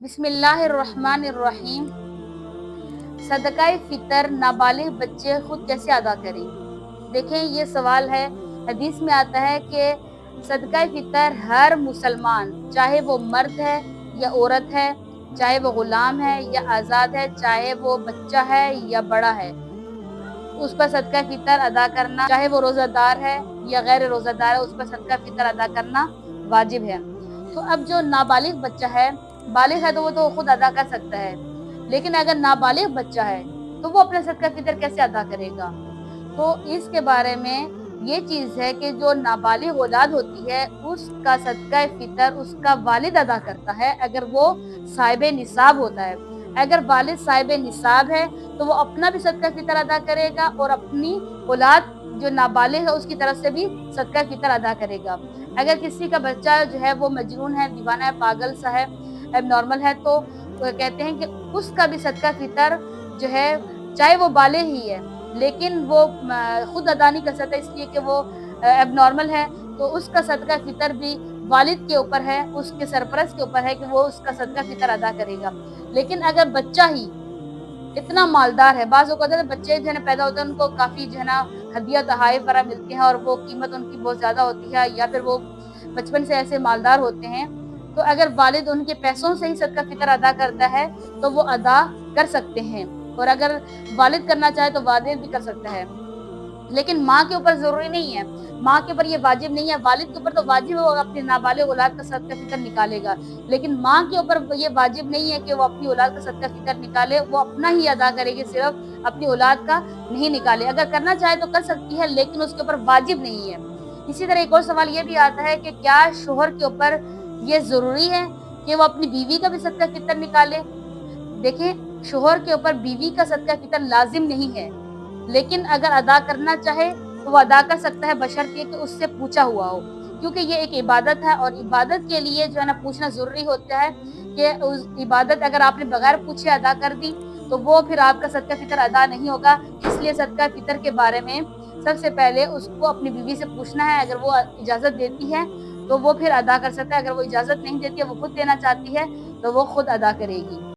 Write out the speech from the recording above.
बिस्मिल्लाहिर्रहमानिर्रहीम। सदका फितर नाबालिग बच्चे खुद कैसे अदा करें? देखें, ये सवाल है। हदीस में आता है कि सदका फितर हर मुसलमान, चाहे वो मर्द है या औरत है, चाहे वो गुलाम है या आज़ाद है, चाहे वो बच्चा है या बड़ा है, उस पर सदका फितर अदा करना, चाहे वो रोज़ादार है या गैर रोज़ादार है, उस पर सदका फितर अदा करना वाजिब है। तो अब जो नाबालिग बच्चा है, बालिग है तो वो तो खुद अदा कर सकता है, लेकिन अगर नाबालिग बच्चा है तो वो अपना सदका फितर कैसे अदा करेगा? तो इसके बारे में ये चीज़ है कि जो नाबालिग औलाद होती है, उसका सदका फितर उसका वालिद अदा करता है, अगर वो साहिब निसाब होता है। अगर वालिद साहिब निसाब है तो वो अपना भी सदका फितर अदा करेगा और अपनी औलाद जो नाबालिग है उसकी तरफ से भी सदका फितर अदा करेगा। अगर किसी का बच्चा जो है वो मजनून है, दीवाना है, पागल सा है, एबनॉर्मल है, तो कहते हैं कि उसका भी सदका फितर जो है, चाहे वो बालिग ही है, लेकिन वो खुद अदा नहीं कर सकता इसलिए कि वो एबनॉर्मल है, तो उसका सदका फितर भी वालिद के ऊपर है, उसके सरपरस्त के ऊपर है कि वो उसका सदका फितर अदा करेगा। लेकिन अगर बच्चा ही इतना मालदार है, बाज़ औक़ात बच्चे जो है ना पैदा होते हैं उनको काफ़ी जो है ना हदिया तोहफ़े वग़ैरह मिलते हैं और वो कीमत उनकी बहुत ज़्यादा होती है, या फिर वो बचपन से ऐसे मालदार होते हैं, तो अगर वालिद उनके पैसों से ही सदका फितर अदा करता है तो वो अदा कर सकते हैं, और अगर वालिद करना चाहे तो वालिद भी कर सकता है। लेकिन माँ के ऊपर ज़रूरी नहीं है, माँ के ऊपर ये वाजिब नहीं है। वालिद के ऊपर तो वाजिब है, वो अपनी नाबालिग औलाद का सदका फितर निकालेगा, लेकिन माँ के ऊपर ये वाजिब नहीं है कि वो अपनी औलाद का सदका फितर निकाले, वो अपना ही अदा करेगी, सिर्फ अपनी औलाद का नहीं निकाले। अगर करना चाहे तो कर सकती है, लेकिन उसके ऊपर वाजिब नहीं है। इसी तरह एक और सवाल ये भी आता है कि क्या शोहर के ऊपर ये ज़रूरी है कि वो अपनी बीवी का भी सदका फितर निकाले? देखें, शोहर के ऊपर बीवी का सदका फितर लाजिम नहीं है, लेकिन अगर अदा करना चाहे तो वो अदा कर सकता है, बशर्ते कि उससे पूछा हुआ हो, क्योंकि ये एक इबादत है और इबादत के लिए जो है ना पूछना ज़रूरी होता है कि उस इबादत अगर आपने बगैर पूछे अदा कर दी तो वो फिर आपका सदका फितर अदा नहीं होगा। इसलिए सदका फितर के बारे में सबसे पहले उसको अपनी बीवी से पूछना है। अगर वो इजाज़त देती है तो वो फिर अदा कर सकता है, अगर वो इजाज़त नहीं देती है, वो खुद देना चाहती है, तो वो खुद अदा करेगी।